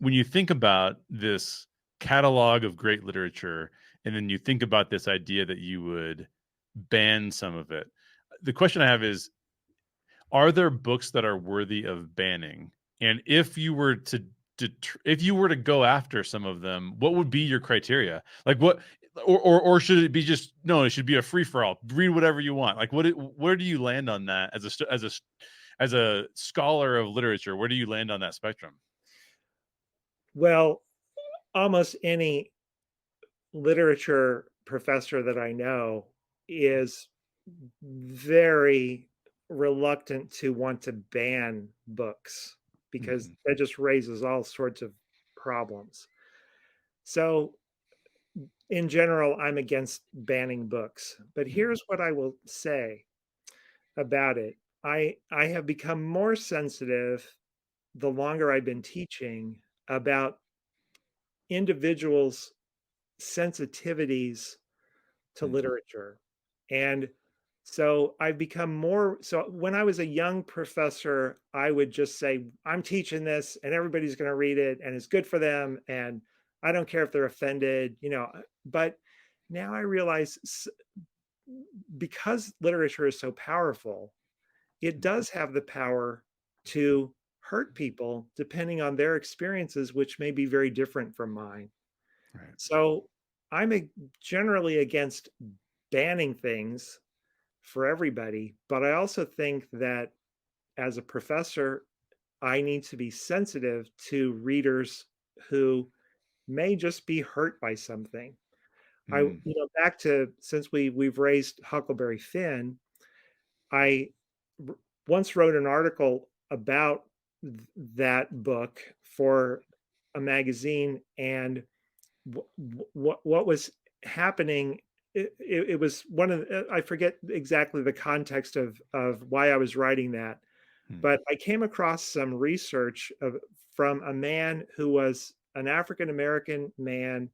when you think about this catalog of great literature, and then you think about this idea that you would ban some of it, the question I have is, are there books that are worthy of banning? And if you were to if you were to go after some of them, what would be your criteria? Like what, or should it be just no? It should be a free for all. Read whatever you want. Like where do you land on that as as a scholar of literature? Where do you land on that spectrum? Well, almost any literature professor that I know is very reluctant to want to ban books because Mhm. that just raises all sorts of problems. So, in general, I'm against banning books. But Mhm. here's what I will say about it. I have become more sensitive the longer I've been teaching about individuals' sensitivities to Mhm. literature. And so I've become more so when I was a young professor, I would just say, I'm teaching this and everybody's going to read it and it's good for them. And I don't care if they're offended, but now I realize because literature is so powerful, it does have the power to hurt people depending on their experiences, which may be very different from mine. Right. So generally against banning things for everybody, but I also think that as a professor, I need to be sensitive to readers who may just be hurt by something. Mm. Back to since we've raised Huckleberry Finn, I r- once wrote an article about that book for a magazine, and what was happening, it was one of I forget exactly the context of why I was writing that, Mm. but I came across some research from a man who was an African American man,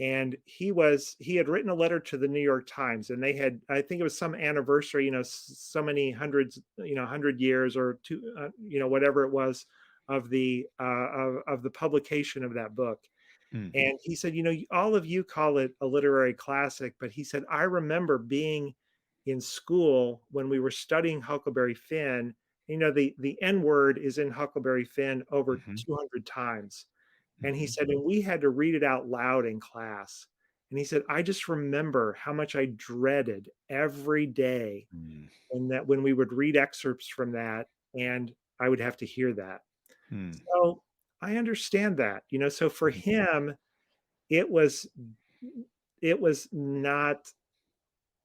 and he had written a letter to the New York Times, and they had, I think it was some anniversary, so many hundreds, 100 years or two, whatever it was of the publication of that book. Mm. And he said, all of you call it a literary classic, but he said, I remember being in school when we were studying Huckleberry Finn. The N word is in Huckleberry Finn over Mhm. 200 times. And he Mhm. said, and we had to read it out loud in class. And he said, I just remember how much I dreaded every day, Mm. and that when we would read excerpts from that, and I would have to hear that. Mm. So I understand that, so for Mhm. him, it was it was not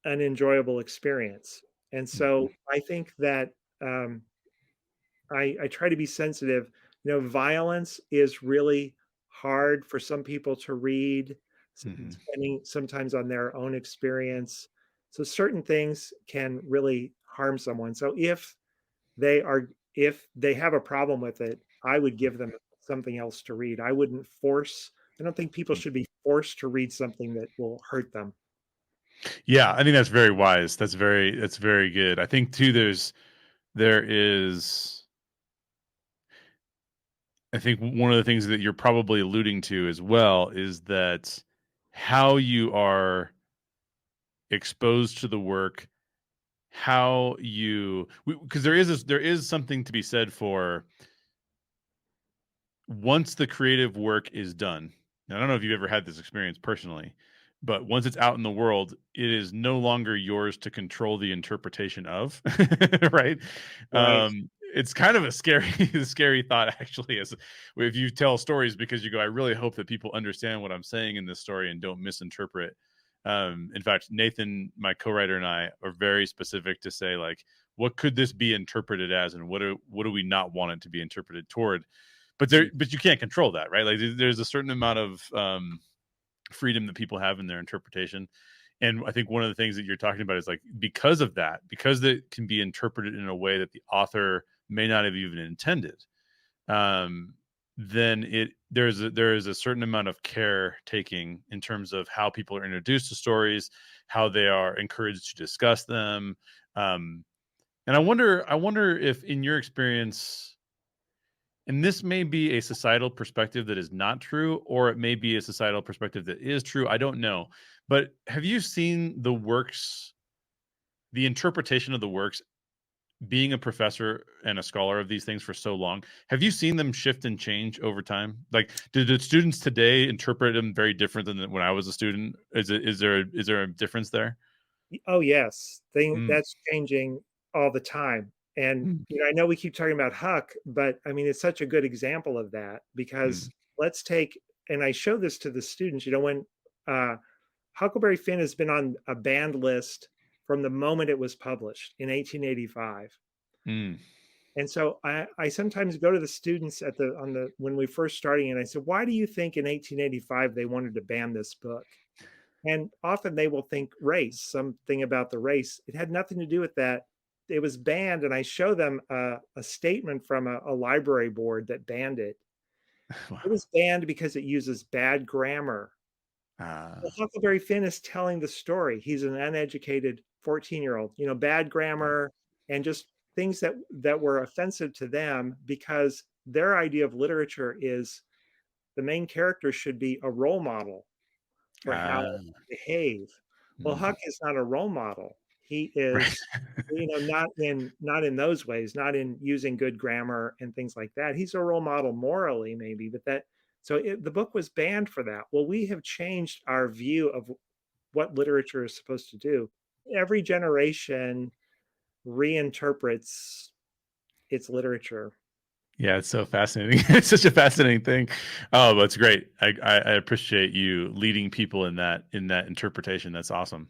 an enjoyable experience. And Mhm. so I think that um, I try to be sensitive. Violence is really hard for some people to read, Mhm. depending sometimes on their own experience. So certain things can really harm someone. So if they have a problem with it, I would give them something else to read. I don't think people Mhm. should be forced to read something that will hurt them. Yeah, I think that's very wise. That's very good. I think too there is I think one of the things that you're probably alluding to as well is that how you are exposed to the work, how you because there is something to be said for once the creative work is done. Now, I don't know if you've ever had this experience personally, but once it's out in the world, it is no longer yours to control the interpretation of, right? Right. It's kind of a scary, scary thought, actually, as if you tell stories because you go, I really hope that people understand what I'm saying in this story and don't misinterpret. In fact, Nathan, my co-writer, and I are very specific to say, like, what could this be interpreted as, and what do we not want it to be interpreted toward? But you can't control that, right? Like there's a certain amount of freedom that people have in their interpretation. And I think one of the things that you're talking about is like because of that, because it can be interpreted in a way that the author may not have even intended, um, then there is a certain amount of care taking in terms of how people are introduced to stories, how they are encouraged to discuss them. And I wonder if in your experience And this may be a societal perspective that is not true, or it may be a societal perspective that is true. I don't know. But have you seen the works, the interpretation of the works, being a professor and a scholar of these things for so long? Have you seen them shift and change over time? Like, do the students today interpret them very different than when I was a student? Is there a difference there? Oh, yes. Mm, That's changing all the time. And, mm, I know we keep talking about Huck, but I mean, it's such a good example of that because mm, let's take, and I show this to the students, when uh, Huckleberry Finn has been on a banned list from the moment it was published in 1885. mm. And so I sometimes go to the students when we first starting and I said, why do you think in 1885 they wanted to ban this book? And often they will think race, something about the race. It had nothing to do with that. It was banned, and I show them a statement from a library board that banned it. It Wow. was banned because it uses bad grammar. Well, Ah, Huckleberry Finn is telling the story. He's an uneducated 14-year-old, bad yeah. grammar and just things that were offensive to them because their idea of literature is the main character should be a role model for how Ah, to behave. Well, mm. Huck is not a role model. He Right. is, not in those ways, not in using good grammar and things like that. He's a role model morally, maybe, but the book was banned for that. Well, we have changed our view of what literature is supposed to do. Every generation reinterprets its literature. Yeah, it's so fascinating. It's such a fascinating thing. Oh, that's great. I appreciate you leading people in that interpretation. That's awesome.